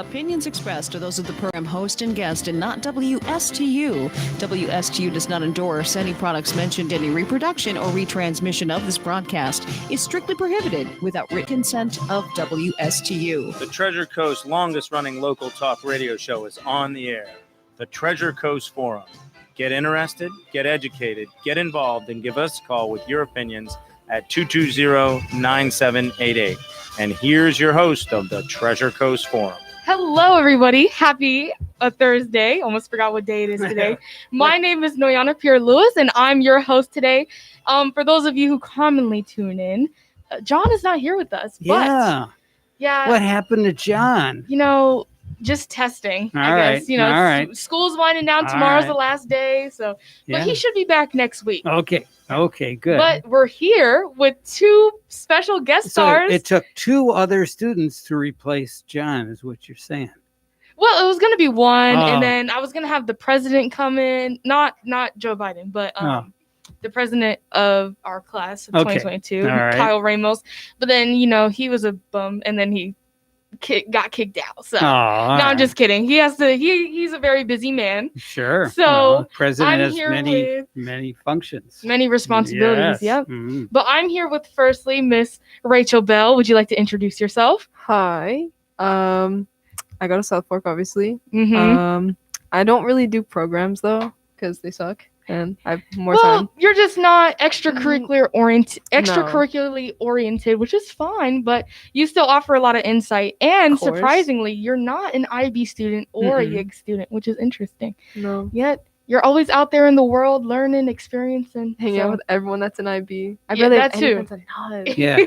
Opinions expressed are those of the program host and guest and not WSTU. WSTU does not endorse any products mentioned. Any reproduction or retransmission of this broadcast is strictly prohibited without written consent of WSTU. The Treasure Coast longest-running local talk radio show is on the air. The Treasure Coast Forum. Get interested, get educated, get involved, and give us a call with your opinions at 220-9788. And here's your host of the Treasure Coast Forum. Hello, everybody. Happy Thursday. Almost forgot what day it is today. My name is Noyana Pierre-Lewis, and I'm your host today. For those of you who commonly tune in, John is not here with us. Yeah. Yeah. What happened to John? Just testing, All I guess. right. All right. School's winding down. All Tomorrow's right. the last day. But Yeah. he should be back next week. Okay, good. But we're here with two special guest stars. It took two other students to replace John, is what you're saying. Well, it was going to be one, Oh. and then I was going to have the president come in, not Joe Biden, but the president of our class of 2022, All right. Kyle Ramos. But then, he was a bum, and then he got kicked out. So, no, I'm just kidding. He has to. He's a very busy man. Sure. So, president I'm has here many functions. Many responsibilities. Yes. Yep. Mhm. But I'm here with, firstly, Miss Rachel Bell. Would you like to introduce yourself? Hi. I go to South Fork, obviously. Mm-hmm. I don't really do programs though, because they suck, and I have more Well, time. you're just not extracurricularly No. oriented, which is fine, but you still offer a lot of insight. And Of course. surprisingly, you're not an IB student or a Mm-mm. YIG student, which is interesting. No. Yet you're always out there in the world, learning, experiencing, Hanging out with everyone that's an IB. I'd Yeah, rather that have too. anyone that's not. Yeah.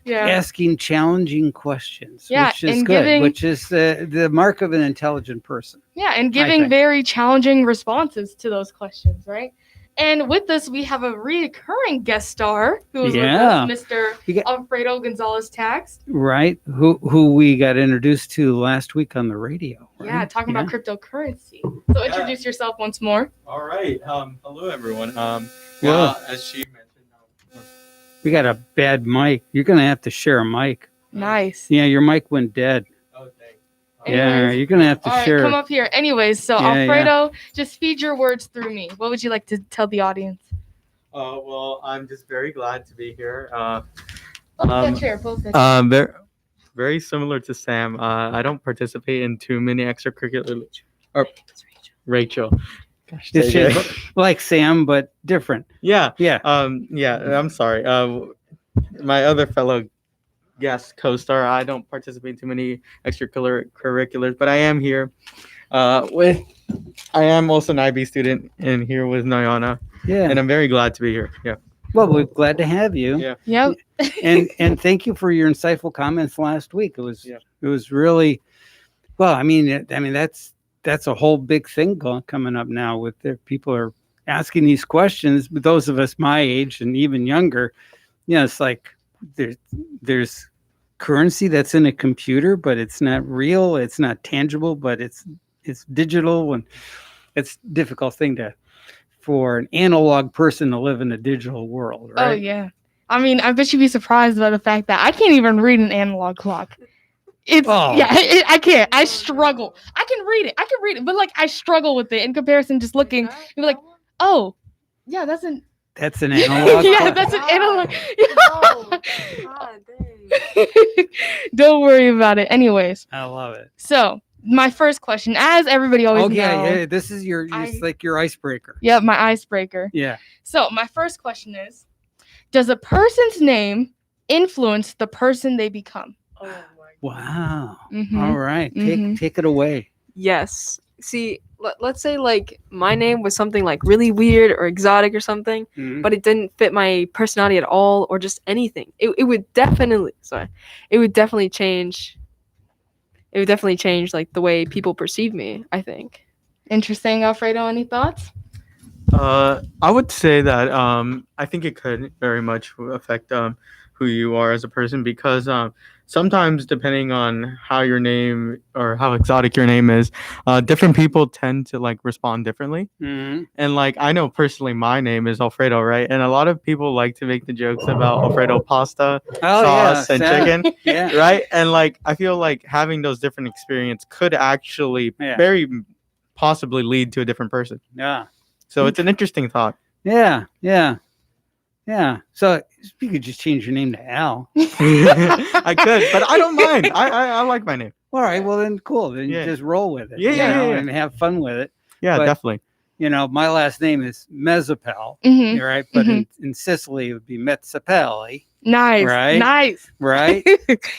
yeah. Asking challenging questions, Yeah, which is and good, giving- which is the mark of an intelligent person. Yeah, and I giving think. very challenging responses to those questions, right? And with this, we have a recurring guest star who is Yeah. with us, Mr. You got- Alfredo Gonzalez Tax. Right? Who we got introduced to last week on the radio. Right? Yeah, talking about cryptocurrency. So introduce yourself once more. All right. Hello, everyone. Well, as she mentioned, we got a bad mic. You're gonna have to share a mic. Nice. Yeah, your mic went dead. oh, thanks. Yeah, Anyways, you're gonna have to all right, share. come up here. Anyways, so Yeah, Alfredo, just feed your words through me. What would you like to tell the audience? Well, I'm just very glad to be here. Pull that chair. Pull that chair. Very, very similar to Sam. I don't participate in too many extracurricular. Or Rachel. Gosh, It's dang it. just like Sam, but different. Yeah. Yeah. I'm sorry. My other fellow guest co-star, I don't participate in too many extracurriculars, but I am here I am also an IB student and here with Noyana, Yeah. and I'm very glad to be here. Yeah. Well, we're glad to have you. Yeah. Yep. And thank you for your insightful comments last week. It was Yeah. really well. I mean that's a whole big thing coming up now with people are asking these questions. But those of us my age and even younger, it's like there's currency that's in a computer, but it's not real. It's not tangible, but it's digital, and it's a difficult thing for an analog person to live in a digital world, right? Oh yeah. I mean, I bet you'd be surprised by the fact that I can't even read an analog clock. I can't. I struggle. I can read it, but like I struggle with it in comparison. Just looking, you're like, oh, yeah, that's an That's an analog. yeah, clock. that's an analog. Oh, God, dang. Don't worry about it. Anyways, I love it. so my first question, as everybody always knows, Yeah. This is it's like your icebreaker. yep, my icebreaker. Yeah. So my first question is, does a person's name influence the person they become? Oh my. Wow. Mhm. All right. Mhm. Take it away. Yes. See, let's say like my name was something like really weird or exotic or something, Mhm. but it didn't fit my personality at all or just anything. It would definitely change. It would definitely change like the way people perceive me, I think. Interesting, Alfredo. Any thoughts? I would say that I think it could very much affect who you are as a person, because sometimes depending on how your name or how exotic your name is, different people tend to like respond differently. Mhm. And like I know personally my name is Alfredo, right? And a lot of people like to make the jokes about Alfredo pasta, Oh sauce, yeah, and sad. chicken. Yeah. Right? And like I feel like having those different experiences could actually Yeah. very possibly lead to a different person. Yeah. So it's an interesting thought. Yeah. Yeah. Yeah. So you could just change your name to Al. I could, but I don't mind. I like my name. All right. Well, then cool. Then Yeah. you just roll with it. Yeah, you yeah, know, yeah. and have fun with it. Yeah, But- definitely. You know, my last name is Mezzapel, Mhm. right? But in Sicily, it would be Mezzapelli, Nice. Right? Nice. right?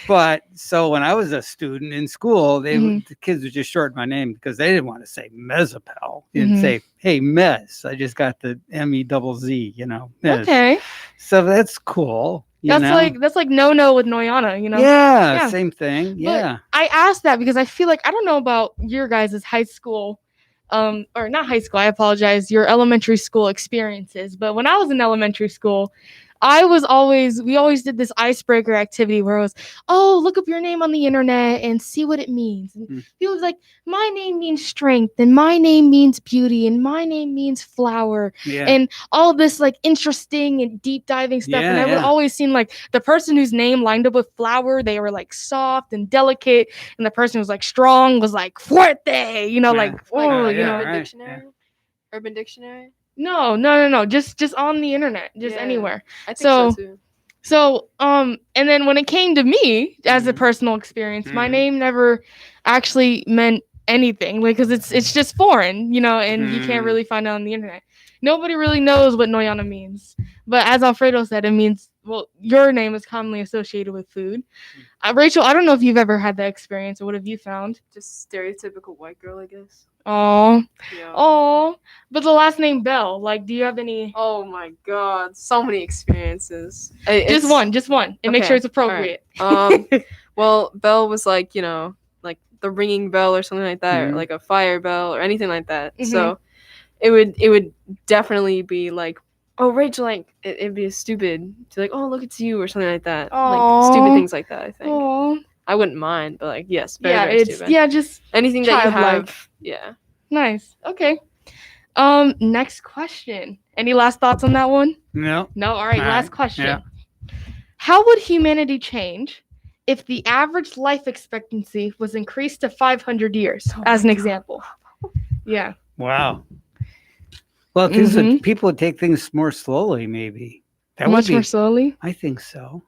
But so when I was a student in school, Mm-hmm. the kids would just shorten my name because they didn't want to say Mezzapel and Mhm. say, "Hey, Mez." I just got the MEZZ, you know. Mez. Okay. So that's cool. You know? That's like no with Noyana, you know. Yeah, Yeah. same thing. But Yeah. I asked that because I feel like I don't know about your guys' high school, or not high school. I apologize. Your elementary school experiences, but when I was in elementary school, we always did this icebreaker activity where it was, oh, look up your name on the internet and see what it means. And Mm. people was like, my name means strength, and my name means beauty, and my name means flower, Yeah. and all this like interesting and deep diving stuff. And Yeah, I would yeah. always seem like the person whose name lined up with flower, they were like soft and delicate, and the person who was like strong was like fuerte, you know, Yeah. like Like oh, yeah, you know. Urban right, Dictionary. Urban Dictionary. No. Just on the internet, just Yeah. anywhere. I think So- so too. So, and then when it came to me as a Mhm. personal experience, my Mhm. name never actually meant anything, like, because it's just foreign, you know, and you can't Mm. really find it on the internet. Nobody really knows what Noyana means, but as Alfredo said, it means, well, your name is commonly associated with food. Rachel, I don't know if you've ever had that experience, or what have you found? Just stereotypical white girl, I guess. Oh, Yeah. but the last name Bell, like, do you have any? Oh my god, so many experiences. Just one, and make okay, sure it's all right. appropriate. Well, bell was like, you know, like the ringing bell or something like that, or Mhm. like a fire bell or anything like that. Mhm. So it would definitely be like, oh, Rachel, like it'd be stupid to like, oh, look, it's you or something like that. Like stupid Aw. things like that. I think Oh, I wouldn't mind, but like, yes, very, yeah, very it's stupid. just Anything that you childlike. have, yeah. nice. Okay. Next question. Any last thoughts on that one? No. No. All right. All Last right, question. yeah. How would humanity change if the average life expectancy was increased to 500 years, as an example? Yeah. Wow. Well, people would take things more slowly, maybe. That would Much be. more slowly. I think so.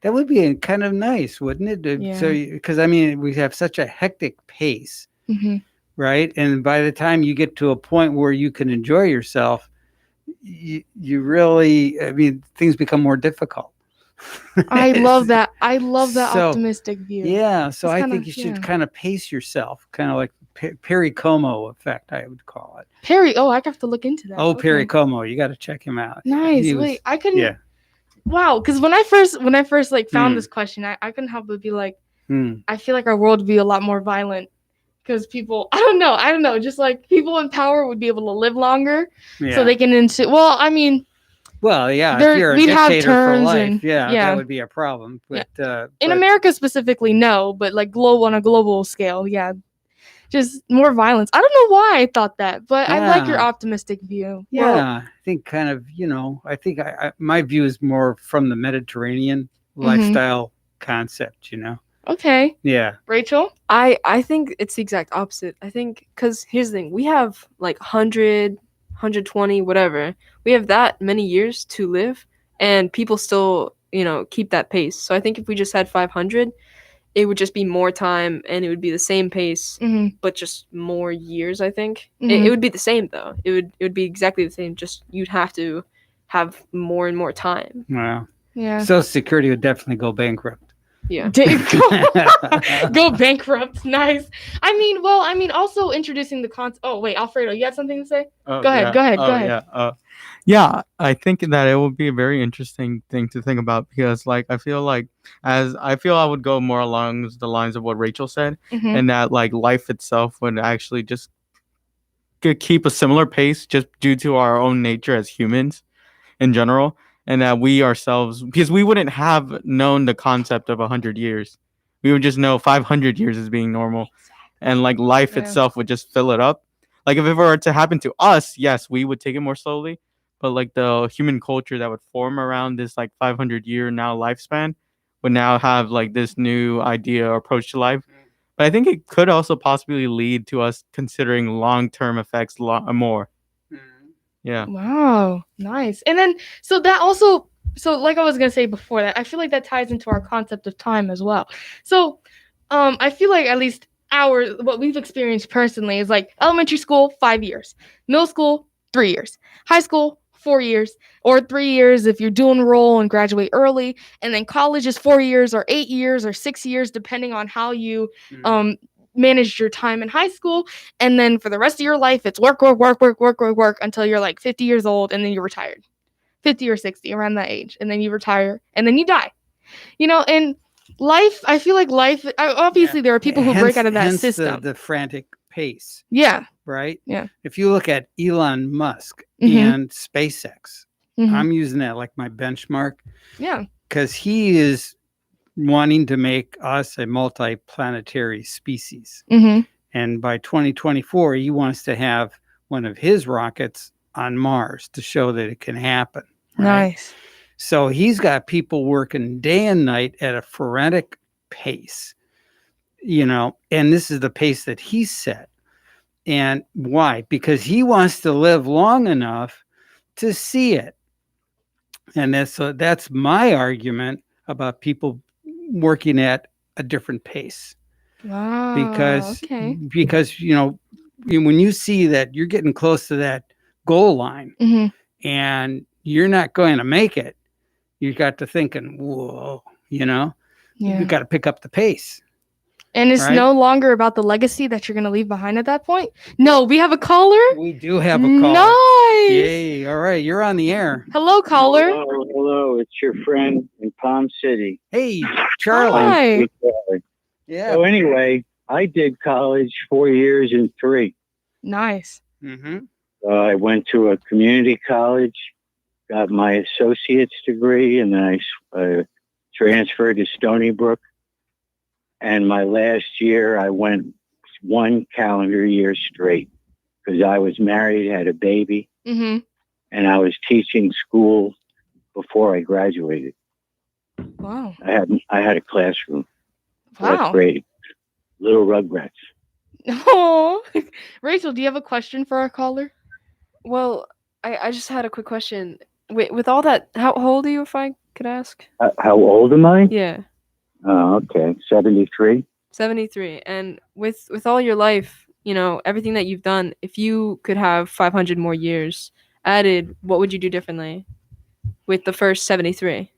That would be kind of nice, wouldn't it? So, because I mean, we have such a hectic pace, hmm right? And by the time you get to a point where you can enjoy yourself, you really, I mean, things become more difficult. I love that. I love that So, optimistic view. Yeah. So It's I kinda- think you should yeah. kind of pace yourself, kind of like Perry Como effect, I would call it. Perry. Oh, I have to look into that. Oh, Okay. Perry Como, you got to check him out. Nice. He was- Wait, I couldn't. Yeah. Wow. Because when I first like found Hmm. this question, I couldn't help but be like, Hmm. I feel like our world would be a lot more violent because people, I don't know, just like people in power would be able to live longer Yeah. so they can well, I mean, Well, yeah, There- if you're a we'd have dictator for turns life, and- yeah, yeah. that would be a problem. But in but- America specifically, no, but like on a global scale, yeah, just more violence. I don't know why I thought that, but I like your Yeah. optimistic view. yeah, Well, I think kind of, I think my view is more from the Mediterranean Mhm. lifestyle concept, okay, Yeah. Rachel. I think it's the exact opposite. I think because here's the thing, we have like 100, 120, whatever. We have that many years to live, and people still, keep that pace. So I think if we just had 500, it would just be more time, and it would be the same pace, hmm but just more years. I think Mhm. it would be the same though. It would be exactly the same. Just you'd have to have more and more time. Wow. Yeah. Social Security would definitely go bankrupt. Yeah. Go bankrupt. Nice. I mean, also introducing the concept. Oh wait, Alfredo, you had something to say? Oh, Go ahead, go ahead. Yeah, I think that it would be a very interesting thing to think about because, like, I feel I would go more along the lines of what Rachel said, Mhm. and that like life itself would actually just keep a similar pace just due to our own nature as humans in general. and that we ourselves, because we wouldn't have known the concept of 100 years. We would just know 500 years as being normal, and like life Yeah. itself would just fill it up. Like if it were to happen to us, yes, we would take it more slowly, but like the human culture that would form around this like 500-year now lifespan would now have like this new idea or approach to life. But I think it could also possibly lead to us considering long-term effects more. Yeah. Wow, nice. And then so that also, so like I was gonna say before that, I feel like that ties into our concept of time as well. So I feel like at least what we've experienced personally is like elementary school 5 years, middle school 3 years, high school 4 years, or 3 years if you're doing roll and graduate early, and then college is 4 years or 8 years or 6 years depending on how you managed your time in high school. And then for the rest of your life it's work until you're like 50 years old, and then you're retired, 50 or 60, around that age, and then you retire and then you die, and life, I feel like life, obviously there are people who break out of that hence system. the frantic pace, Yeah. right? Yeah. If you look at Elon Musk Mhm. and SpaceX, Mhm. I'm using that like my benchmark Yeah. because he is wanting to make us a multi-planetary species. Mm-hmm. And by 2024, he wants to have one of his rockets on Mars to show that it can happen. Right? Nice. So he's got people working day and night at a frenetic pace, and this is the pace that he set. And why? Because he wants to live long enough to see it. And that's my argument about people working at a different pace. Wow. Because Okay. when you see that you're getting close to that goal line Mm-hmm. and you're not going to make it, you got to thinking, whoa, you Yeah. got to pick up the pace. And it's right? no longer about the legacy that you're gonna leave behind at that point. No, we have a caller. We do have a call. Nice. Yay! All right, you're on the air. Hello, caller. Hello. It's your friend in Palm City. Hey, Charlie. Hi. Yeah. So anyway, I did college 4 years and 3. Nice. Mm-hmm. I went to a community college, got my associate's degree, and then I transferred to Stony Brook. And my last year, I went 1 calendar year straight because I was married, had a baby, Mm-hmm. and I was teaching school before I graduated. Wow. I had a classroom. So Wow. That's great. Little Rugrats. Oh, Rachel, do you have a question for our caller? Well, I just had a quick question. With all that, how old are you, if I could ask? How old am I? Yeah, Oh, okay. 73. 73. And with all your life, everything that you've done, if you could have 500 more years added, what would you do differently with the first 73?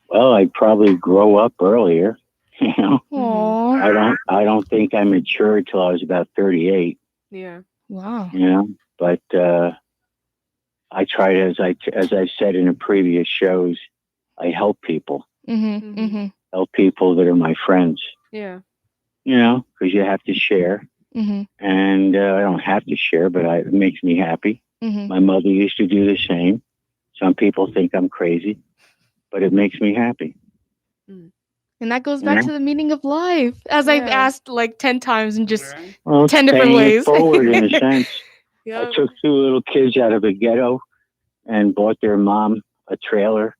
Well, I'd probably grow up earlier. Aww. I don't think I matured till I was about 38. Yeah. Wow. But I tried, as I said in the previous shows, I help people. Mm-hmm. Mm-hmm. Help people that are my friends. Yeah. Because you have to share. Mm-hmm. And I don't have to share, but it makes me happy. Mm-hmm. My mother used to do the same. Some people think I'm crazy, but it makes me happy. And that goes back Yeah. to the meaning of life, as I've Yeah. asked like 10 times and just Well, 10 different paying it ways. forward in a sense. yeah. I took 2 little kids out of a ghetto and bought their mom a trailer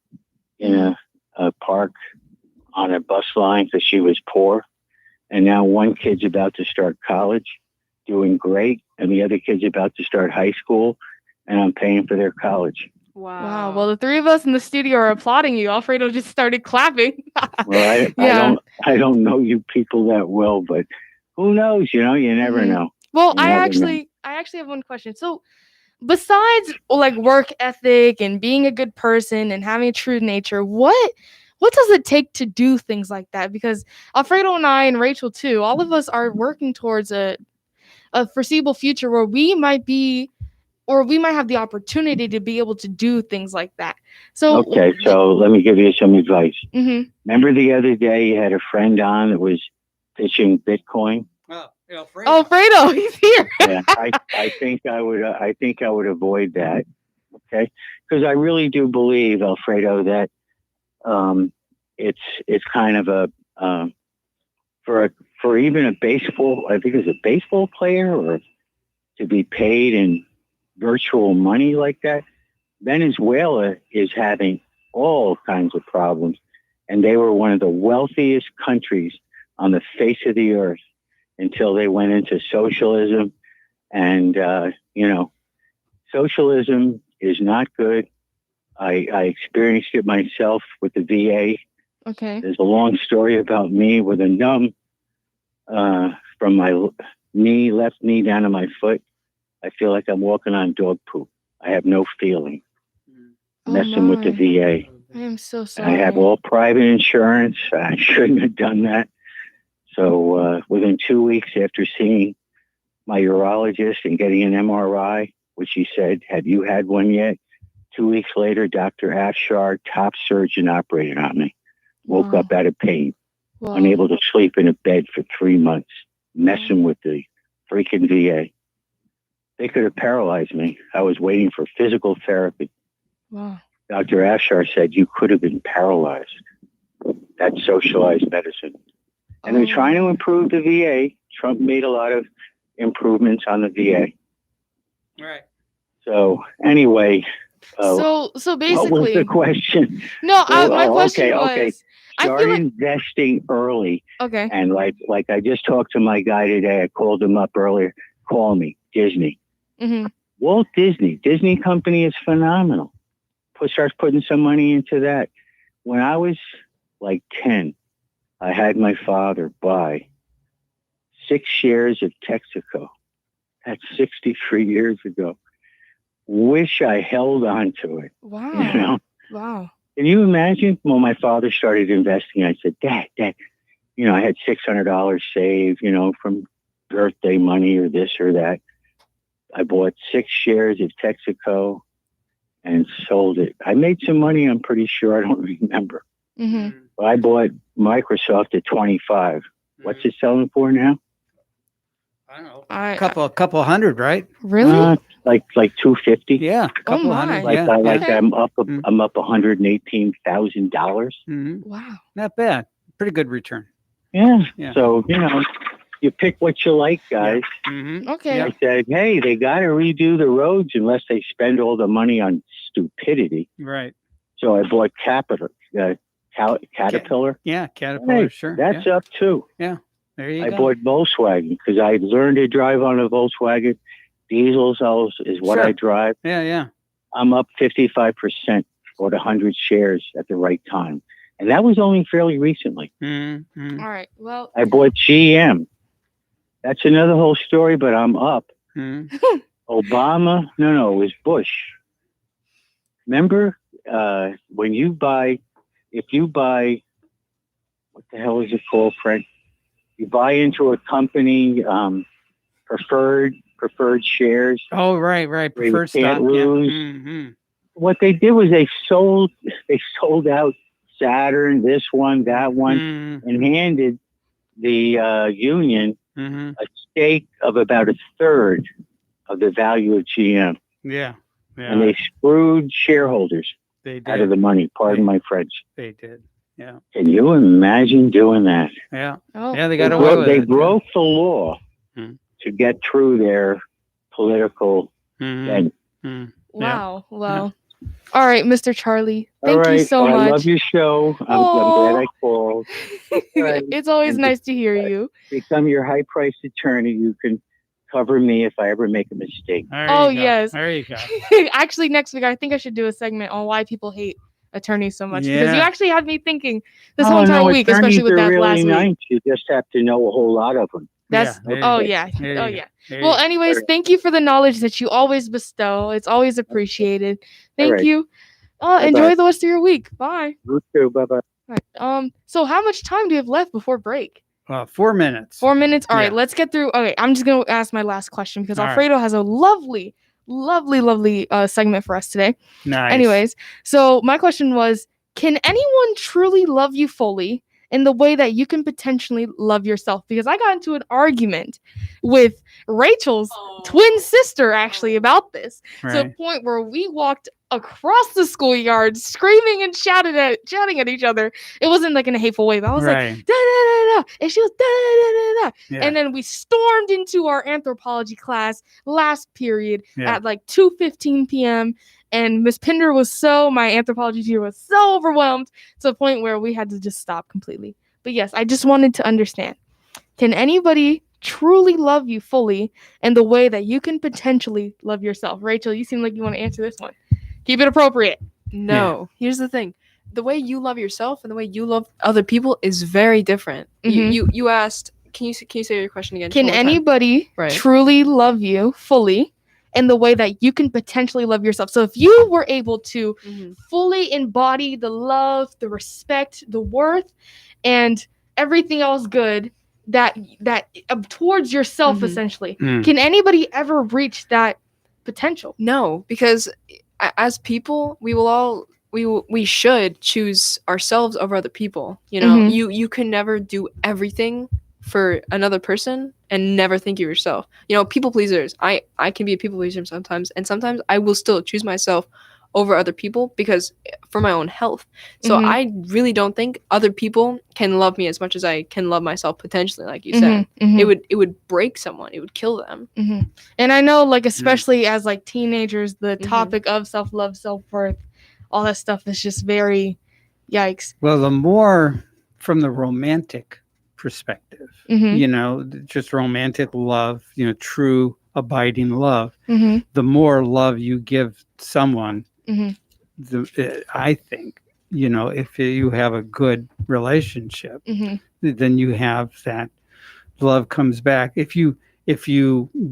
in a park on a bus line because she was poor. And now one kid's about to start college, doing great, and the other kid's about to start high school, and I'm paying for their college. Wow. Well, the three of us in the studio are applauding you. Alfredo just started clapping. Well, Yeah. I don't know you people that well, but who knows? You never Mhm. know. Well, You I never actually have one question. So, besides like work ethic and being a good person and having a true nature, what does it take to do things like that? Because Alfredo and I and Rachel too, all of us are working towards a foreseeable future where we might have the opportunity to be able to do things like that. So, Okay, so let me give you some advice. Mhm. Remember the other day you had a friend on that was pitching Bitcoin? Oh, Alfredo. Alfredo, he's here. Yeah, I think I would avoid that. Okay, because I really do believe, Alfredo, that it's kind of a for even a baseball. I think it's a baseball player, or to be paid in virtual money like that. Venezuela is having all kinds of problems, and they were one of the wealthiest countries on the face of the earth until they went into socialism. And socialism is not good. I experienced it myself with the VA. Okay. There's a long story about me with a numb from my left knee down to my foot. I feel like I'm walking on dog poop. I have no feeling. Messing with the my. VA. I am so I sorry. have all private insurance. I shouldn't have done that. So within 2 weeks after seeing my urologist and getting an MRI, which he said, "Have you had one yet?" 2 weeks later, Dr. Afshar, top surgeon, operated on me. Woke Wow. up out of pain, Wow. unable to sleep in a bed for 3 months, messing with the freaking VA. They could have paralyzed me. I was waiting for physical therapy. Wow. Dr. Afshar said, "You could have been paralyzed." That's socialized medicine. And they're trying to improve the VA. Trump made a lot of improvements on the VA. Right. So anyway, So what was basically, the question? no. My Oh, question okay. was, I feel Start like investing early. okay. And like I just talked to my guy today. I called him up earlier. Call me, Disney. Mm-hmm. Walt Disney Company is phenomenal. Starts putting some money into that. When I was like 10, I had my father buy 6 shares of Texaco. That's 63 years ago. Wish I held on to it. Wow. You know? Wow. Can you imagine? When my father started investing, I said, Dad, I had $600 saved, from birthday money or this or that. I bought 6 shares of Texaco and sold it. I made some money, I'm pretty sure. I don't remember. Mm-hmm. But I bought Microsoft at 25. What's it selling for now? I don't know. I Couple hundred, right? really. Like 250. Yeah. Couple my. hundred. Like Yeah. Okay. I'm up Mm. I'm up $118,000. Mhm. Wow. Not bad. Pretty good return. Yeah. Yeah. So you pick what you like, guys. Mm-hmm. Okay. I said, hey, they got to redo the roads unless they spend all the money on stupidity. Right. So I bought Caterpillar. Yeah. Caterpillar. Hey, Sure. that's yeah. up too. There you I go. bought Volkswagen because I learned to drive on a Volkswagen. Diesel is what Sure. I drive. Yeah. I'm up 55%, bought 100 shares at the right time. And that was only fairly recently. Mm-hmm. All right. Well. I bought GM. That's another whole story, but I'm up. Mm-hmm. Obama, no, it was Bush. Remember if you buy, what the hell is it called, Frank? You buy into a company, preferred shares. Oh, right. Where you Preferred stock. can't lose. Yeah. Mm-hmm. What they did was they sold out Saturn, this one, that one, Mm-hmm. and handed the union Mm-hmm. a stake of about 1/3 of the value of GM. Yeah. And they screwed shareholders They did. out of the money. Pardon my French. They did. Yeah. Can you imagine doing that? Yeah. Oh. Yeah. They got away with They it. broke the law Hmm. to get through their political Mm-hmm. end. Mm-hmm. Wow. Well. All right, Mr. Charlie. All Thank you right. so I much. love your show. I'm glad I called. right. It's always And nice to hear you. Become your high-priced attorney. You can cover me if I ever make a mistake. There Oh, you go. yes. There you go. Actually, next week I think I should do a segment on why people hate attorneys so much because you Yeah. actually had me thinking this whole entire week, especially with that really last week. nice. You just have to know a whole lot of them. That's there you oh go. yeah, There oh you go. yeah. There you Well, go. anyways, thank you for the knowledge that you always bestow. It's always appreciated. Thank right. you. Bye-bye. Enjoy the rest of your week. Bye. You too. Bye-bye. All right. So how much time do you have left before break? 4 minutes. 4 minutes. All right, Yeah. let's get through. Okay, I'm just gonna ask my last question because All right. Alfredo has a lovely segment for us today. Nice. Anyways, so my question was, can anyone truly love you fully and the way that you can potentially love yourself. Because I got into an argument with Rachel's twin sister actually about this, to a Right. point where we walked across the schoolyard screaming and shouting at each other. It wasn't like in a hateful way, but I was like, Right. da, da, da, da, and she was da, da, da, da, da. Yeah. And then we stormed into our anthropology class last period Yeah. at like 2:15 p.m. And Miss Pinder my anthropology teacher was so overwhelmed to the point where we had to just stop completely. But yes, I just wanted to understand. Can anybody truly love you fully in the way that you can potentially love yourself? Rachel, you seem like you want to answer this one. Keep it appropriate. No. Here's the thing. The way you love yourself and the way you love other people is very different. Mhm. You asked, can you say your question again? Can one more time? anybody Right. truly love you fully in the way that you can potentially love yourself? So if you were able to Mhm. fully embody the love, the respect, the worth, and everything else good that towards yourself, Mhm. essentially, Mm. can anybody ever reach that potential? No, because as people, we should choose ourselves over other people. You know, Mhm. you can never do everything for another person and never think of yourself. You know, people pleasers. I can be a people pleaser sometimes, and sometimes I will still choose myself over other people because for my own health. So Mhm. I really don't think other people can love me as much as I can love myself potentially, like you said. Mhm, mhm. It would break someone. It would kill them. Mhm. And I know, like, especially as like teenagers, the Mhm. topic of self-love, self-worth, all that stuff is just very yikes. Well, the more from the romantic perspective, Mhm. you know, just romantic love, you know, true abiding love, Mhm. the more love you give someone, Mhm. I think, you know, if you have a good relationship, Mhm. then you have that love comes back. If you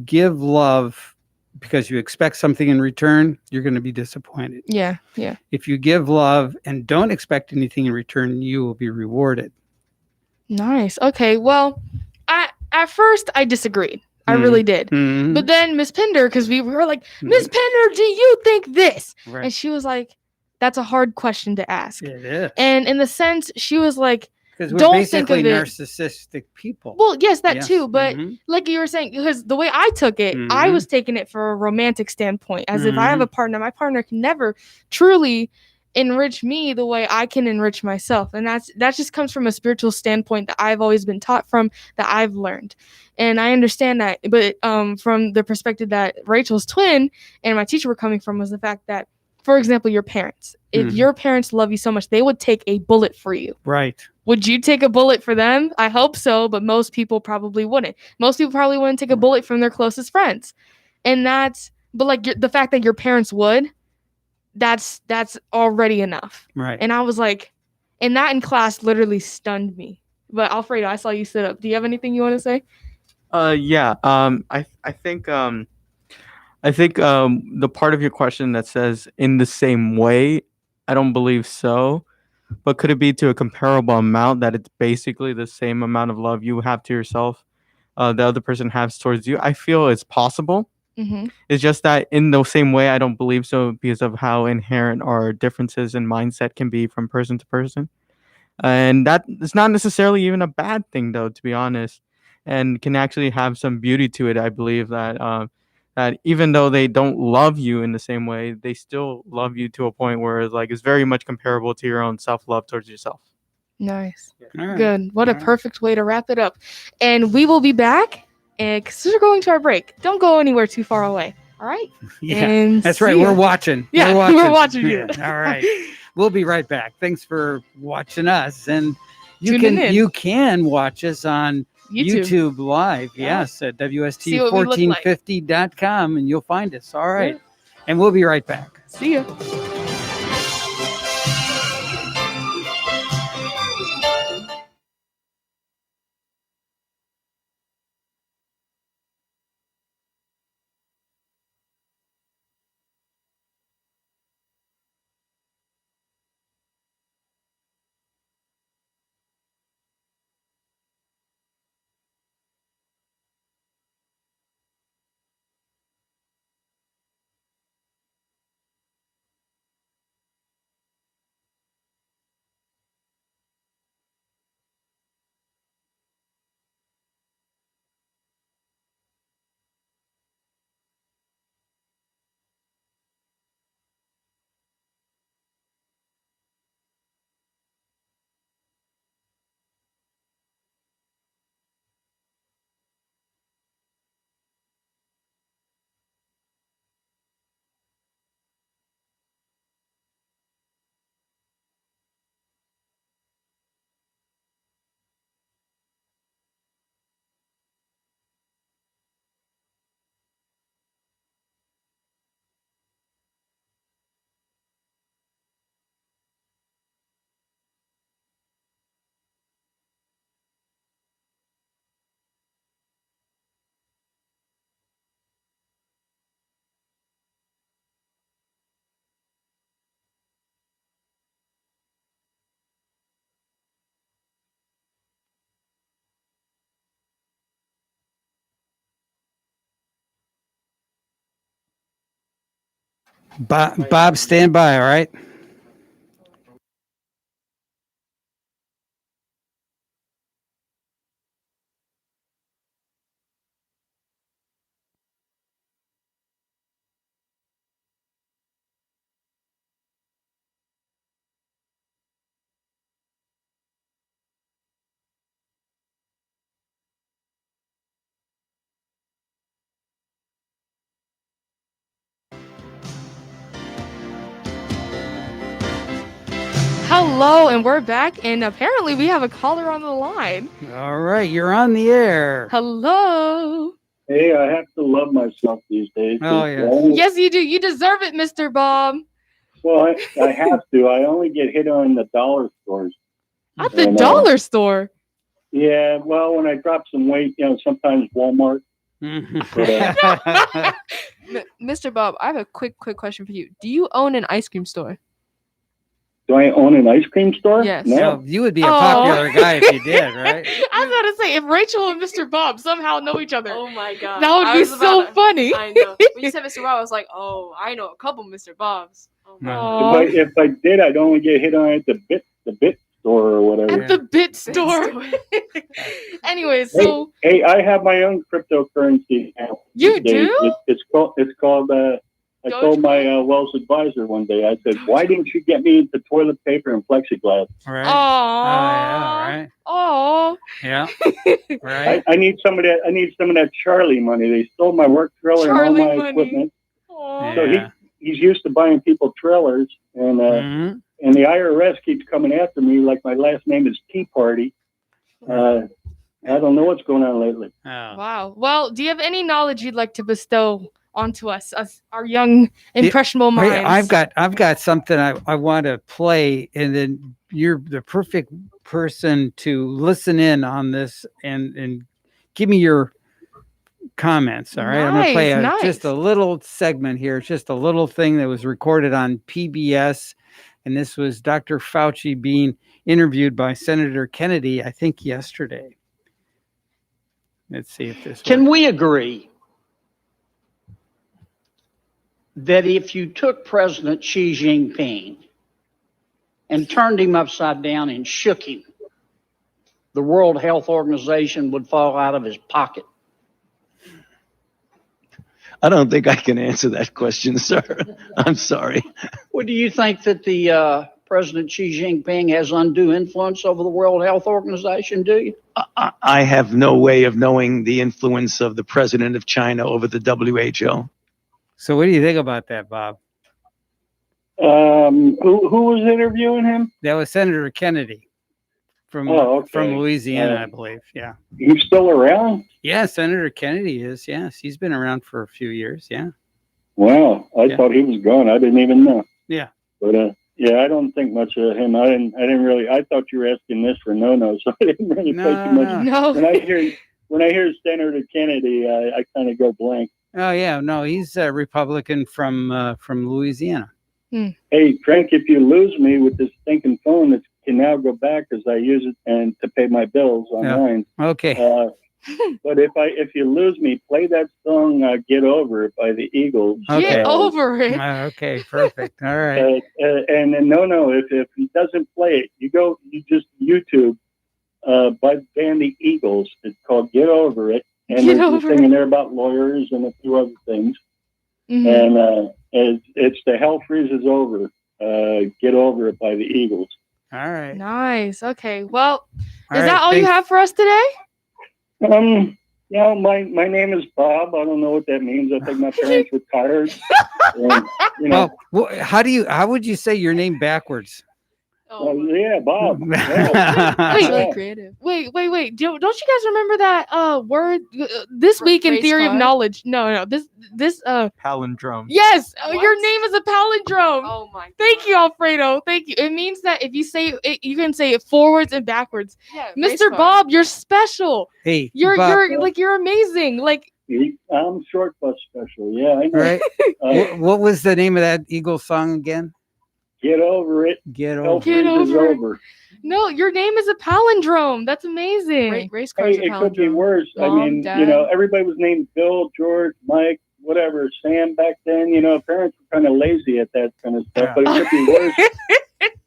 give love because you expect something in return, you're going to be disappointed. Yeah. Yeah. If you give love and don't expect anything in return, you will be rewarded. Nice. Okay. Well, at first I disagreed. I Mhm. really did. Mhm. But then Miss Pinder, because we were like, Mhm. Miss Pinder, do you think this? Right. And she was like, that's a hard question to ask. It is. And in the sense, she was like, Because we're don't think basically of it. narcissistic people. Well, yes, that Yes. too. But Mhm. like you were saying, because the way I took it, I Mhm. was taking it for a romantic standpoint. As if I have Mhm. a partner, my partner can never truly enrich me the way I can enrich myself. And that just comes from a spiritual standpoint that I've always been taught from, that I've learned. And I understand that. But from the perspective that Rachel's twin and my teacher were coming from, was the fact that, for example, your parents. If Mhm. your parents love you so much, they would take a bullet for you. Right. Would you take a bullet for them? I hope so, but most people probably wouldn't. Most people probably wouldn't take a bullet from their closest friends. And but like the fact that your parents would, that's already enough. Right. And I was like, and that in class literally stunned me. But Alfredo, I saw you sit up. Do you have anything you want to say? Yeah. I think the part of your question that says in the same way, I don't believe so. But could it be to a comparable amount that it's basically the same amount of love you have to yourself, the other person has towards you? I feel it's possible. Mm-hmm. It's just that in the same way, I don't believe so because of how inherent our differences in mindset can be from person to person. And that is not necessarily even a bad thing, though, to be honest, and can actually have some beauty to it. I believe that that even though they don't love you in the same way, they still love you to a point where it's very much comparable to your own self love towards yourself. Nice. All right. Good. What a All right. perfect way to wrap it up. And we will be back because we're going to our break. Don't go anywhere too far away. All right? Yeah. And That's right. see ya. We're watching. Yeah, we're watching you. Yeah. All right. We'll be right back. Thanks for watching us. And Tuning in. you can watch us on YouTube Live. Yeah. Yes, at See what we look like. WST1450.com, and you'll find us. All right. And we'll be right back. See ya. Bob, stand by. All right. Hello, and we're back, and apparently we have a caller on the line. All right. You're on the air. Hello. Hey, I have to love myself these days. Oh, yeah. Yes, you do. You deserve it, Mr. Bob. Well, I have to. I only get hit on the dollar stores. At the And, dollar store. Yeah, well, when I drop some weight, sometimes Walmart. Mr. Bob, I have a quick question for you. Do you own an ice cream store? Do I own an ice cream store? Yes. No. So you would be a popular guy if you did, right? I was about to say, if Rachel and Mr. Bob somehow know each other, Oh my god. that would I be was so about to- funny. I know. When you said Mr. Bob, I was like, oh, I know a couple Mr. Bobs. Oh my No. If I did, I'd only get hit on at the bit store or whatever. At the bit store. Anyway, so Hey, I have my own cryptocurrency now. you these days. do? It's called. I told my Wells advisor one day. I said, "Why didn't you get me into toilet paper and plexiglass? Right. Aww. Oh, yeah. Right. Yeah. Right. I need some of that. I need some of that Charlie money. They stole my work trailer Charlie and all my money. equipment. Aw. So he's used to buying people trailers, and Mhm. and the IRS keeps coming after me like my last name is Tea Party. I don't know what's going on lately. Oh. Wow. Well, do you have any knowledge you'd like to bestow onto us our young, impressionable minds? Hey, I've got something I want to play, and then you're the perfect person to listen in on this and give me your comments. All right, I'm gonna play Nice, just a little segment here. It's just a little thing that was recorded on PBS, and this was Dr. Fauci being interviewed by Senator Kennedy, I think yesterday. Let's see if this Can we agree that if you took President Xi Jinping and turned him upside down and shook him, the World Health Organization would fall out of his pocket? I don't think I can answer that question, sir. I'm sorry. Well, do you think that the President Xi Jinping has undue influence over the World Health Organization, do you? I have no way of knowing the influence of the president of China over the WHO. So what do you think about that, Bob? Who was interviewing him? That was Senator Kennedy from Louisiana, I believe. Yeah. He's still around? Yeah, Senator Kennedy is. Yes, he's been around for a few years. Yeah. Wow, I thought he was gone. I didn't even know. Yeah. But yeah, I don't think much of him. I didn't really. I thought you were asking this for no, so I didn't really pay too much. No. When I hear Senator Kennedy, I kind of go blank. Oh yeah, no, he's a Republican from Louisiana. Hey, Frank, if you lose me with this stinking phone, it can now go back because I use it and to pay my bills online. Okay. But if you lose me, play that song "Get Over It" by the Eagles. Get over it. Okay, perfect. All right. And then no, if he doesn't play it, you just YouTube by the band The Eagles. It's called "Get Over It," and Get there's a Over thing in there about lawyers and a few other things. Mhm. And it's "The Hell Freezes Over." "Get Over It" by the Eagles. All right. Nice. Okay. Well, All is right, that all you thanks. have for us today? Yeah, my name is Bob. I don't know what that means. I think my parents retired. And, Well, how would you say your name backwards? yeah, Bob. That's really Yeah. creative. Wait. Don't you guys remember that word this week in Race theory of car? knowledge? No. This Palindrome. yes, What? your name is a palindrome. Oh my. Thank you, Alfredo. Thank you. It means that if you say it, you can say it forwards and backwards. Yeah, race Mr. car. Bob, you're special. Hey, You're Bob, you're amazing. Like I'm short bus special. Yeah, I know. right? What was the name of that Eagles song again? Get over it. Get Hell over. Get freezes over it. over. no, your name is a palindrome. That's amazing. Race Hey, cars. it could be worse. Mom, I mean, Dad. everybody was named Bill, George, Mike, whatever, Sam back then. You know, parents were kind of lazy at that kind of stuff, but it could be worse.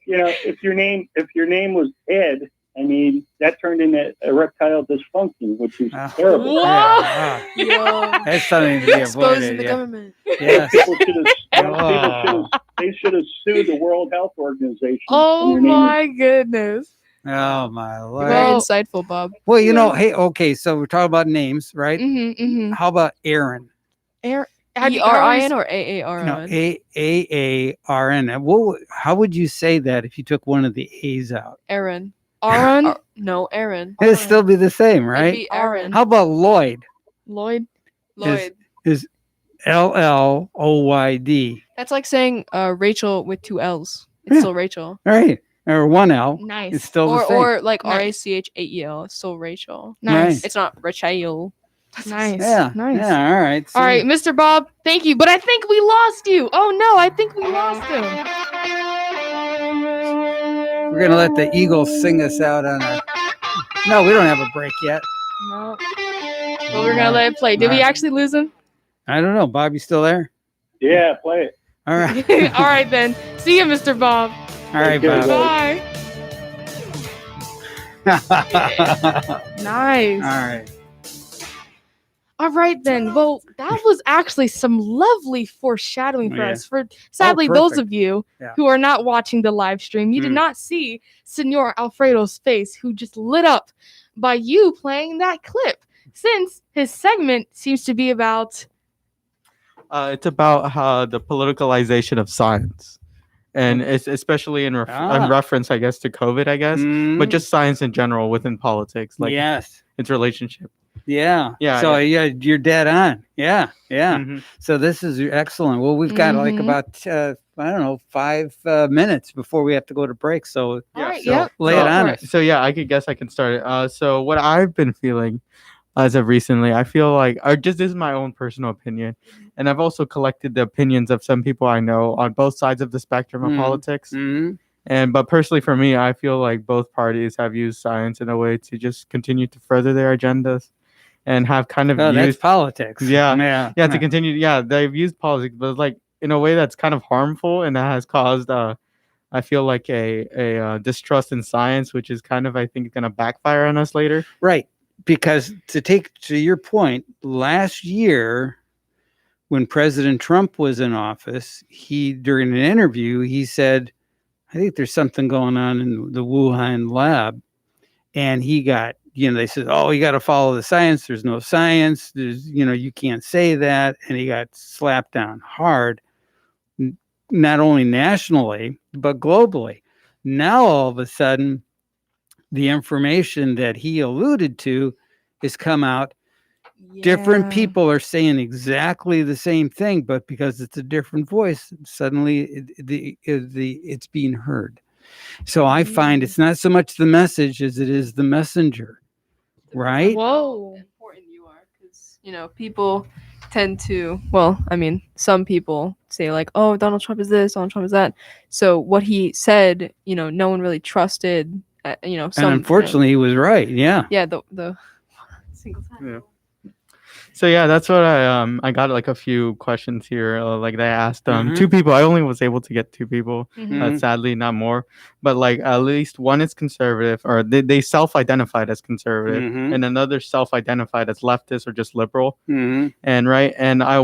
You know, if your name was Ed, I mean, that turned into erectile dysfunction, which is terrible. What? That's something to be Exposing avoided. the Yeah. government. Yes. They should have sued the World Health Organization. Oh And their name my goodness. Oh my lord. Very Well- insightful, Bob. Well, you know, hey, okay, so we're talking about names, right? Mm-hmm. How about Aaron? E-R-I-N or A-A-R-O-N? No, A-A-R-N. Well, how would you say that if you took one of the A's out? Aaron. Aaron? No, Aaron. It'd still be the same, It'd right? be Aaron. How about Lloyd? Lloyd? Lloyd. Is L-L-O-Y-D, That's like saying Rachel with 2 L's. It's Yeah. still Rachel. right? Or one L. Nice. It's still the Or same. or like Nice. R-A-C-H-A-E-L. It's still Rachel. Nice. It's not Rachel. Nice. yeah, Nice. yeah, all right. All right, Mr. Bob, thank you. But I think we lost you. Oh no, I think we lost him. We're going to let the Eagles sing us out on our... No, we don't have a break yet. No. But we're gonna let it play. Did we Alright. actually lose him? I don't know. Bob, you still there? Yeah, play it. All right. All right then. See you, Mr. Bob. All right, Okay, Bob. Bye. All Nice. right. All right then. Well, that was actually some lovely foreshadowing for Yeah. us. For sadly, those perfect. of you Yeah. who are not watching the live stream, you did Mm. not see Senor Alfredo's face, who just lit up by you playing that clip. Since his segment seems to be about It's about how the politicalization of science, and it's especially in reference, I guess, to COVID, I guess, but just science in general within politics, like yes. its relationship. Yeah. Yeah, So you're dead on. Yeah. Yeah. Mhm. So this is excellent. Well, we've got like Mhm. about I don't know 5 minutes before we have to go to break. So all right, so yep. lay go it for on us. So yeah, I guess I can start it. So what I've been feeling as of recently, I feel like, this is my own personal opinion, and I've also collected the opinions of some people I know on both sides of the spectrum of Mhm. politics. Mhm. But personally, for me, I feel like both parties have used science in a way to just continue to further their agendas, and have kind of Oh, that's used politics. Yeah. Yeah. to continue. Yeah, they've used politics, but like in a way that's kind of harmful, and that has caused I feel like a distrust in science, which is kind of, I think, going to backfire on us later. Right. Because to take to your point, last year when President Trump was in office, during an interview, he said, I think there's something going on in the Wuhan lab. And he got, they said, oh, you got to follow the science. There's no science. There's, you can't say that. And he got slapped down hard, not only nationally, but globally. Now, all of a sudden, the information that he alluded to has come out. Different people are saying exactly the same thing, but because it's a different voice, suddenly it's being heard. So I find it's not so much the message as it is the messenger, right? Whoa. Important you are, because people tend to. Well, I mean, some people say like, "Oh, Donald Trump is this, Donald Trump is that." So what he said, no one really trusted. Some, And unfortunately, he was right. Yeah. yeah, the single time. Yeah. So yeah, that's what I got like a few questions here. Like they asked Mhm. 2 people. I only was able to get 2 people. Mhm. Sadly, not more. But like at least one is conservative, or they self-identified as conservative, Mhm. and another self-identified as leftist or just liberal. Mhm. And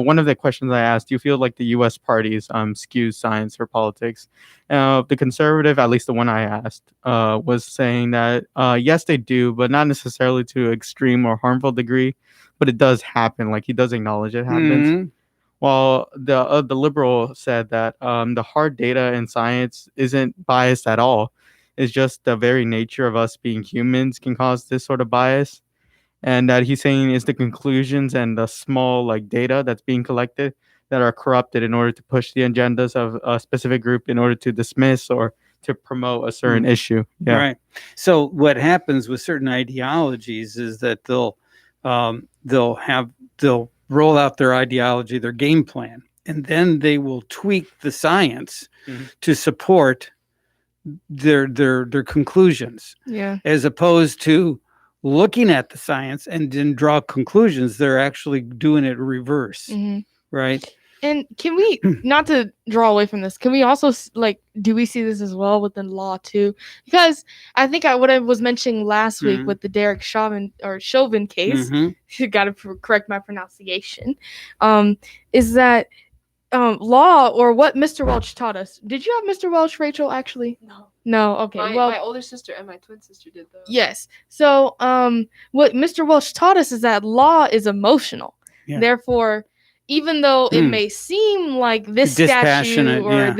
one of the questions I asked, do you feel like the U.S. parties skew science or politics? The conservative, at least the one I asked, was saying that yes, they do, but not necessarily to extreme or harmful degree. But it does happen. Like he does acknowledge it happens. Mhm. While the liberal said that the hard data in science isn't biased at all. It's just the very nature of us being humans can cause this sort of bias. And that he's saying is the conclusions and the small like data that's being collected that are corrupted in order to push the agendas of a specific group in order to dismiss or to promote a certain issue. Yeah. Right. So what happens with certain ideologies is that they'll roll out their ideology, their game plan, and then they will tweak the science to support their conclusions, Yeah. as opposed to looking at the science and then draw conclusions. They're actually doing it reverse. Mm-hmm. Right. And can we, not to draw away from this, can we also do we see this as well within law too? Because I think what I was mentioning last week with the Derek Chauvin case, you got to correct my pronunciation, is that law, or what Mr. Welch taught us. Did you have Mr. Welch, Rachel? Actually, no. Okay. My older sister and my twin sister did though. Yes. So what Mr. Welch taught us is that law is emotional. Yeah. Therefore, even though it may seem like this statute or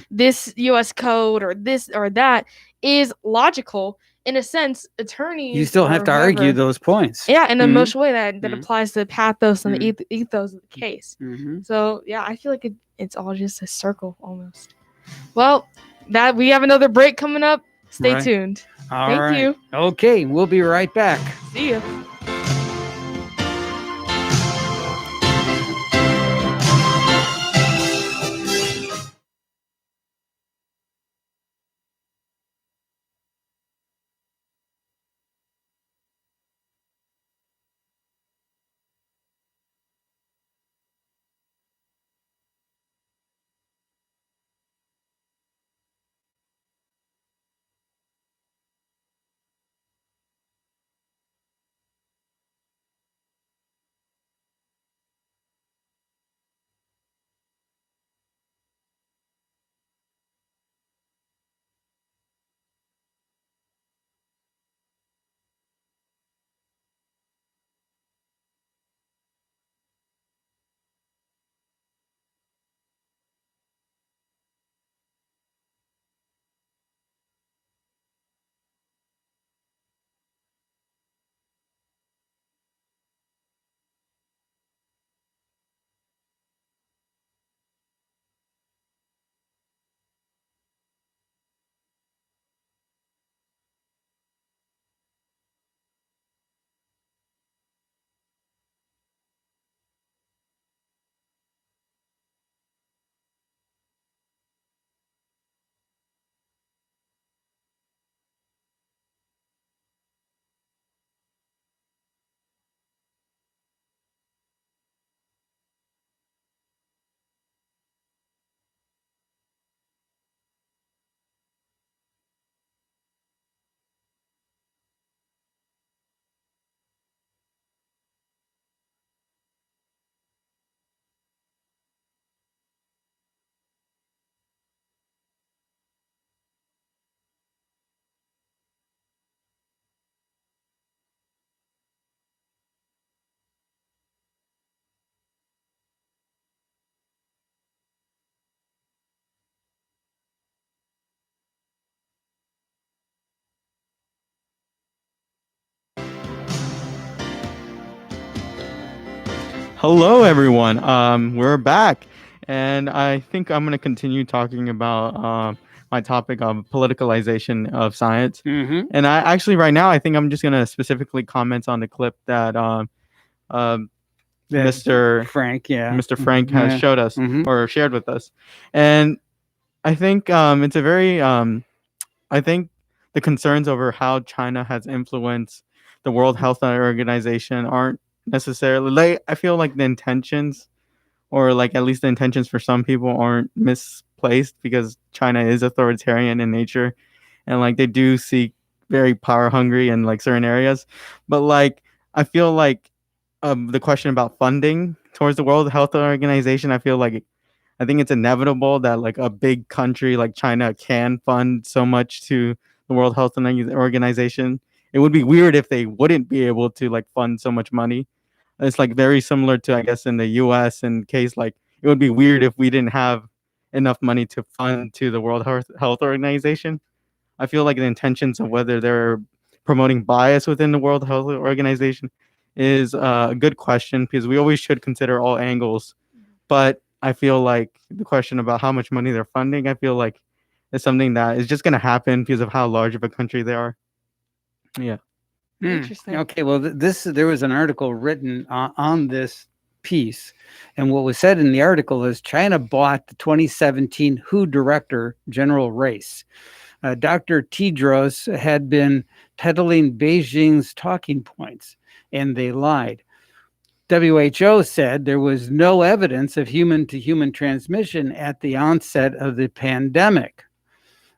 this U.S. code or this or that is logical, in a sense, attorneys, you still have to argue those points. Yeah, in an emotional way that applies to the pathos and the ethos of the case. So yeah, I feel like it's all just a circle almost. Well, that we have another break coming up. Stay tuned. Thank you. Okay, we'll be right back. See ya. Hello, everyone. We're back, and I think I'm going to continue talking about my topic of politicalization of science. And I actually, right now, I think I'm just going to specifically comment on the clip that Mr. Frank has showed us or shared with us, and I think it's a very I think the concerns over how China has influenced the World Health Organization aren't necessarily I feel like the intentions, or like at least the intentions for some people, aren't misplaced, because China is authoritarian in nature, and like they do seek very power hungry in like certain areas. But like I feel like the question about funding towards the World Health Organization, I think it's inevitable that like a big country like China can fund so much to the World Health Organization. It would be weird if they wouldn't be able to like fund so much money. It's like very similar to, I guess, in the US, in case like it would be weird if we didn't have enough money to fund to the World Health Organization. I feel like the intentions of whether they're promoting bias within the World Health Organization is a good question, because we always should consider all angles. But I feel like the question about how much money they're funding, I feel like is something that is just going to happen because of how large of a country they are. Yeah. Interesting. Okay, well, there was an article written on this piece, and what was said in the article is China bought the 2017 WHO director, General Race. Dr. Tedros had been peddling Beijing's talking points, and they lied. WHO said there was no evidence of human-to-human transmission at the onset of the pandemic.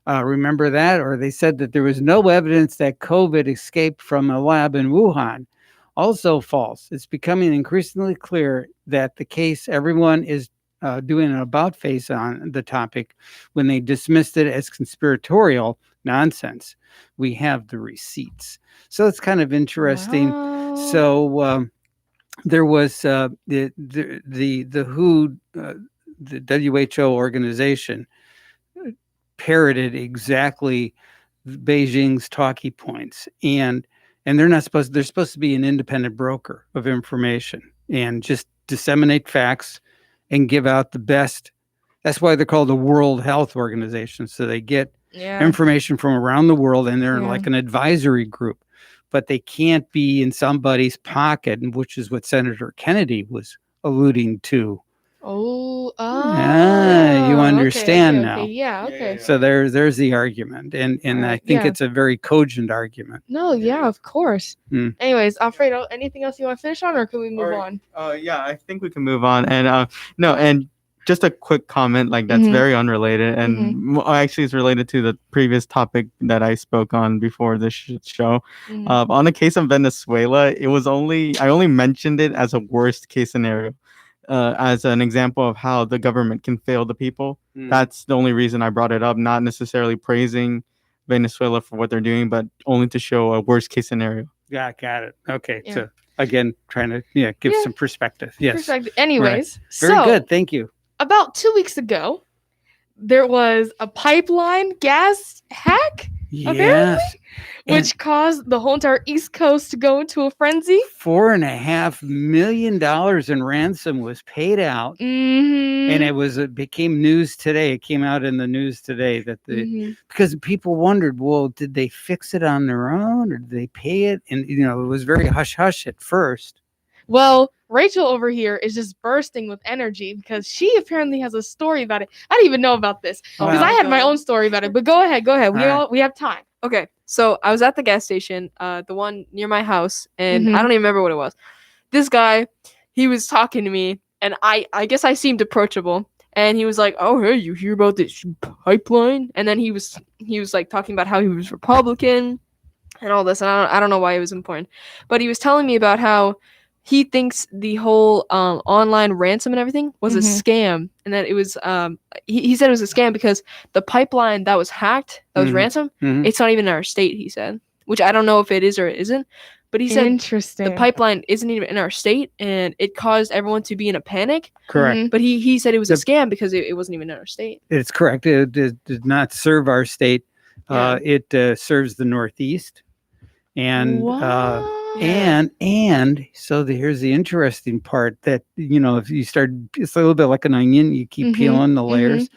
Remember that? Or they said that there was no evidence that COVID escaped from a lab in Wuhan. Also false. It's becoming increasingly clear that the case everyone is doing an about face on the topic when they dismissed it as conspiratorial nonsense. We have the receipts. So it's kind of interesting. Wow. So there was the WHO, the WHO organization parroted exactly Beijing's talking points, and they're supposed to be an independent broker of information and just disseminate facts and give out the best. That's why they're called the World Health Organization. So they get information from around the world, and they're like an advisory group, but they can't be in somebody's pocket, which is what Senator Kennedy was alluding to. You understand now. Yeah, okay. So there's the argument, and I think it's a very cogent argument. No, yeah, of course. Anyways, Alfredo, anything else you want to finish on, or can we move on? Yeah, I think we can move on. And and just a quick comment, like that's very unrelated, and actually it's related to the previous topic that I spoke on before this show. On the case of Venezuela, I only mentioned it as a worst case scenario. As an example of how the government can fail the people. That's the only reason I brought it up, not necessarily praising Venezuela for what they're doing, but only to show a worst case scenario. Yeah, got it. Okay. Yeah. So again, trying to give some perspective. Yes. Anyways, right. Very good. Thank you. About 2 weeks ago, there was a pipeline gas hack, apparently, which caused the whole entire East Coast to go into a frenzy. $4.5 million in ransom was paid out, and it became news today. It came out in the news today that because people wondered, well, did they fix it on their own or did they pay it? And it was very hush hush at first. Well, Rachel over here is just bursting with energy because she apparently has a story about it. I didn't even know about this because I had my own story about it. But go ahead. We have time. Okay, so I was at the gas station, the one near my house, and I don't even remember what it was. This guy, he was talking to me, and I guess I seemed approachable, and he was like, "Oh, hey, you hear about this pipeline?" And then he was like talking about how he was Republican and all this, and I don't know why it was important, but he was telling me about how he thinks the whole online ransom and everything was a scam, and that it was he said it was a scam because the pipeline that was hacked, that was ransom, it's not even in our state, he said, which I don't know if it is or it isn't, but he said the pipeline isn't even in our state, and it caused everyone to be in a panic. Correct. But he said it was a scam because it wasn't even in our state. It's correct. It did not serve our state. It serves the Northeast, and and so here's the interesting part that if you start, it's a little bit like an onion, you keep peeling the layers.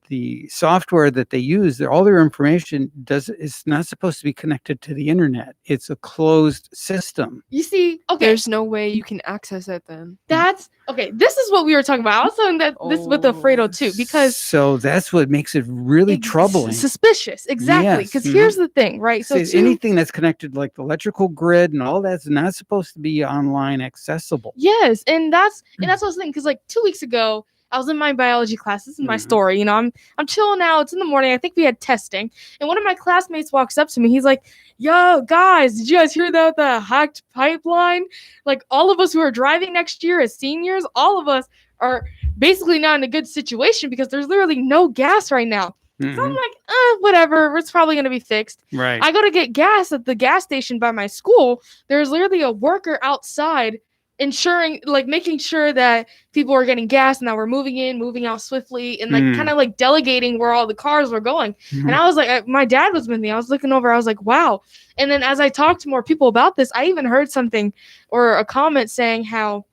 The software that they use, all their information is not supposed to be connected to the internet. It's a closed system. You see, okay, there's no way you can access it then. That's okay. This is what we were talking about. I was talking that this with Alfredo too, because so that's what makes it really troubling, suspicious. Exactly, because here's the thing, right? So anything that's connected, like the electrical grid and all that's not supposed to be online accessible. Yes, and that's what I was thinking. Because like 2 weeks ago, I was in my biology class. This is my story. I'm chilling out. It's in the morning. I think we had testing. And one of my classmates walks up to me. He's like, "Yo, guys, did you guys hear about the hacked pipeline? Like all of us who are driving next year as seniors, all of us are basically not in a good situation because there's literally no gas right now." So I'm like, whatever. It's probably going to be fixed. Right. I go to get gas at the gas station by my school. There's literally a worker outside making sure that people are getting gas and that we're moving in, moving out swiftly, and kind of like delegating where all the cars were going. And I was like, my dad was with me. I was looking over. I was like, wow. And then as I talked to more people about this, I even heard something or a comment saying how,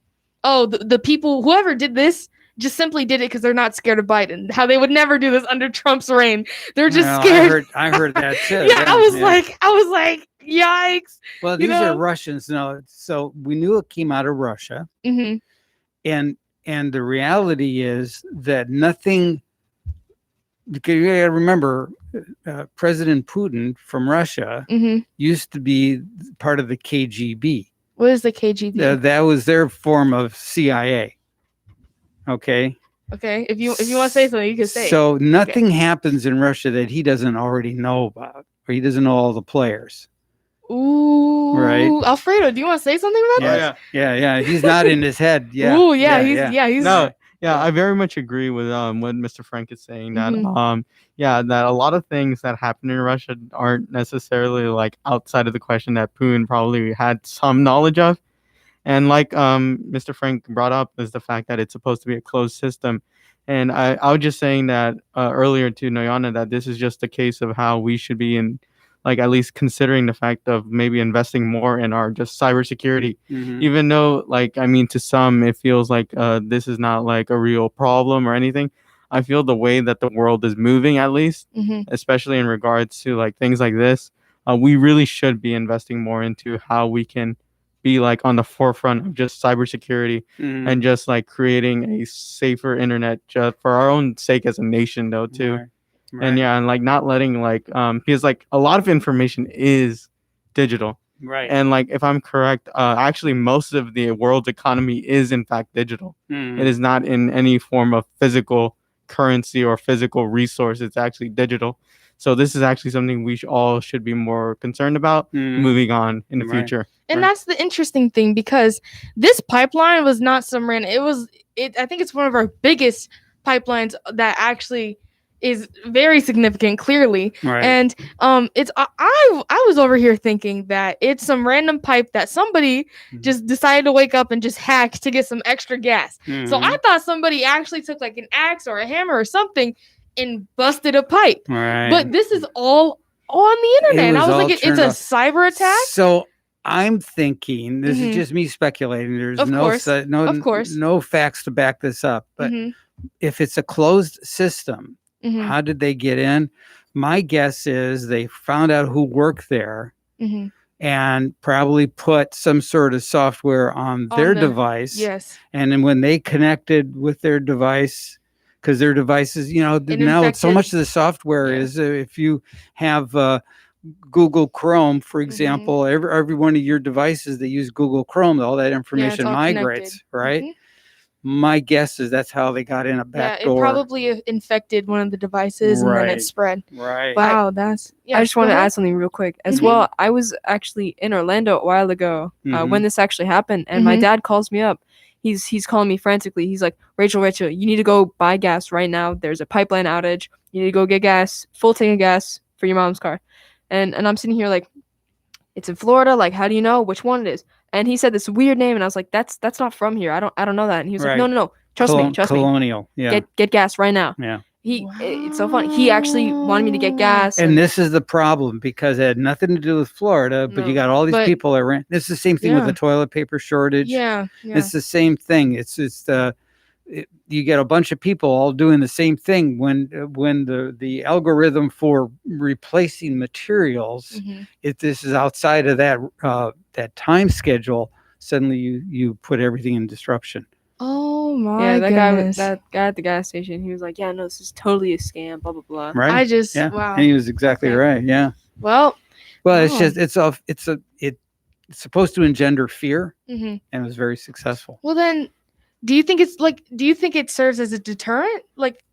the people, whoever did this, just simply did it because they're not scared of Biden. How they would never do this under Trump's reign. They're just scared. I heard that too. I was like, yikes. Well, these are Russians. No, so we knew it came out of Russia. And the reality is that nothing, because you gotta remember, President Putin from Russia used to be part of the KGB. What is the KGB? That was their form of CIA. Okay. Okay, if you want to say something, you can say. So nothing happens in Russia that he doesn't already know about, or he doesn't know all the players. Ooh, Right. Alfredo, do you want to say something about Yeah, this? yeah. He's not in his head. Yeah. Ooh, he's No, yeah, I very much agree with what Mr. Frank is saying, that Mhm. that a lot of things that happen in Russia aren't necessarily like outside of the question that Putin probably had some knowledge of. And like Mr. Frank brought up, is the fact that it's supposed to be a closed system. And I was just saying that earlier to Noyana, that this is just a case of how we should be in, like, at least considering the fact of maybe investing more in our just cybersecurity. Mhm. Even though, like, I mean, to some it feels like this is not like a real problem or anything. I feel the way that the world is moving, at least, Mhm. especially in regards to like things like this, we really should be investing more into how we can be like on the forefront of just cybersecurity Mhm. and just like creating a safer internet just for our own sake as a nation, though, too. Right. And yeah, and like not letting like because like a lot of information is digital. Right. And like, if I'm correct, actually most of the world's economy is in fact digital. Mhm. It is not in any form of physical currency or physical resource. It's actually digital. So this is actually something we all should be more concerned about Mhm. moving on in the Right. future. And Right. that's the interesting thing, because this pipeline was not some random. I think it's one of our biggest pipelines that actually is very significant, clearly. Right. And it's I was over here thinking that it's some random pipe that somebody just decided to wake up and just hack to get some extra gas. So Mhm. I thought somebody actually took like an axe or a hammer or something and busted a pipe. Right. But this is all on the internet. And I was was all like, it's turned a off. cyber attack. So I'm thinking, this Mhm. is just me speculating. There's Of course. Of course. no facts to back this up. But Mhm. if it's a closed system, Mhm. how did they get in? My guess is they found out who worked there Mhm. and probably put some sort of software on their device. Yes. And then when they connected with their device, because their devices, now it's so infected- much of the software Yeah. is if you have Google Chrome, for example, every one of your devices that use Google Chrome, all that information all migrates, connected. right? Mhm. My guess is that's how they got in a Yeah, back it door. probably infected one of the devices and then Right. it spread. Right. Wow, that's I just want to go add ahead. something real quick as Mhm. well. I was actually in Orlando a while ago Mhm. when this actually happened, and my Mhm. dad calls me up. He's calling me frantically. He's like, Rachel, you need to go buy gas right now. There's a pipeline outage. You need to go get gas, full tank of gas for your mom's car. And I'm sitting here like, it's in Florida. Like, how do you know which one it is? And he said this weird name, and I was like, that's not from here. I don't know that. And he was Right. like, no, trust me. Colonial. Yeah. Get gas right now. Yeah. It's so funny. He actually wanted me to get gas. And this is the problem, because it had nothing to do with Florida, but you No, got all these but- people that ran. It's the same thing with the Yeah. toilet paper shortage. Yeah. It's the same thing. You get a bunch of people all doing the same thing when the algorithm for replacing materials, Mhm. if this is outside of that time schedule, suddenly you put everything in disruption. Oh my Yeah, goodness. that guy at the gas station, he was like, yeah, no, this is totally a scam, blah blah blah. Right? I just yeah. wow. And he was exactly Okay. right. Yeah. Well, Well, it's Wow. just it's supposed to engender fear, mhm. and it was very successful. Well then, do you think it serves as a deterrent? Like,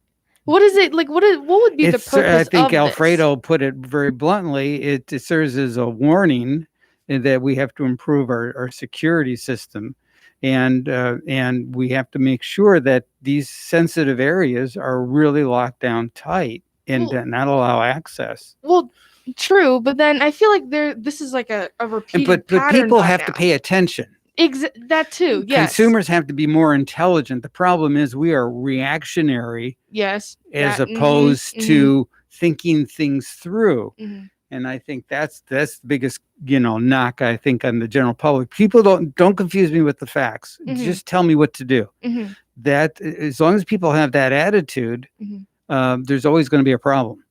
what is it like? What would be the It's, purpose I think of this? Alfredo put it very bluntly. It serves as a warning that we have to improve our security system, and we have to make sure that these sensitive areas are really locked down tight and Well- not allow access. Well, true, but then I feel like this is like a repeated But pattern people by have now. to pay attention. That too. Yes. Consumers have to be more intelligent. The problem is we are reactionary Yes. as that- mhm, opposed mhm, to thinking things through. mhm. And I think that's the biggest, knock, I think, on the general public. People don't confuse me with the facts. Mhm. Just tell me what to do. Mhm. That as long as people have that attitude, Mhm. there's always going to be a problem.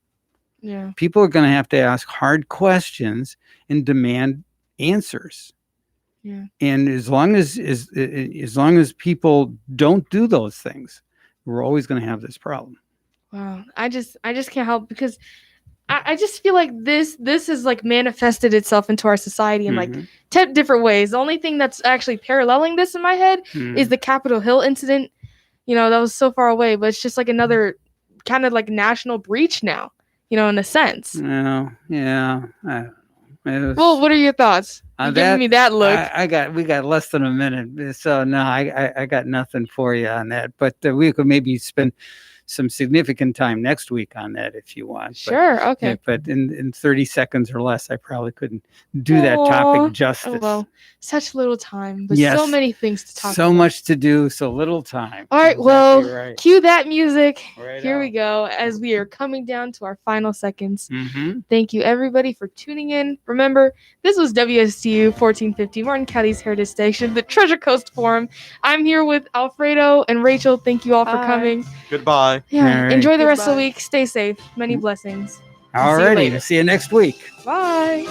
Yeah. People are going to have to ask hard questions and demand answers. Yeah. And as long as people don't do those things, we're always going to have this problem. Wow. I just can't help because I just feel like this has like manifested itself into our society in like Mhm. 10 different ways. The only thing that's actually paralleling this in my head is the Capitol Hill incident. You know, that was so far away, but it's just like another kind of like national breach now, you know, in a sense. Well, yeah. Well, what are your thoughts? You're giving me that look. We got less than a minute, so no, I got nothing for you on that. But we could maybe spend some significant time next week on that if you want. Sure, okay. Yeah, but in 30 seconds or less, I probably couldn't do that Aw. topic justice. Oh, well, such little time, but Yes. so many things to talk So about. much to do, so little time. All right, well, right. cue that music. Right Here we on. go as we are coming down to our final seconds. Mm-hmm. Thank you, everybody, for tuning in. Remember, this was WSTU 1450 Martin County's Heritage Station, the Treasure Coast Forum. I'm here with Alfredo and Rachel. Thank you all for Hi. coming. Goodbye. Yeah, All right. enjoy the rest of the Goodbye. week. Stay safe. Many blessings. All See you righty. later. See you next week. Bye.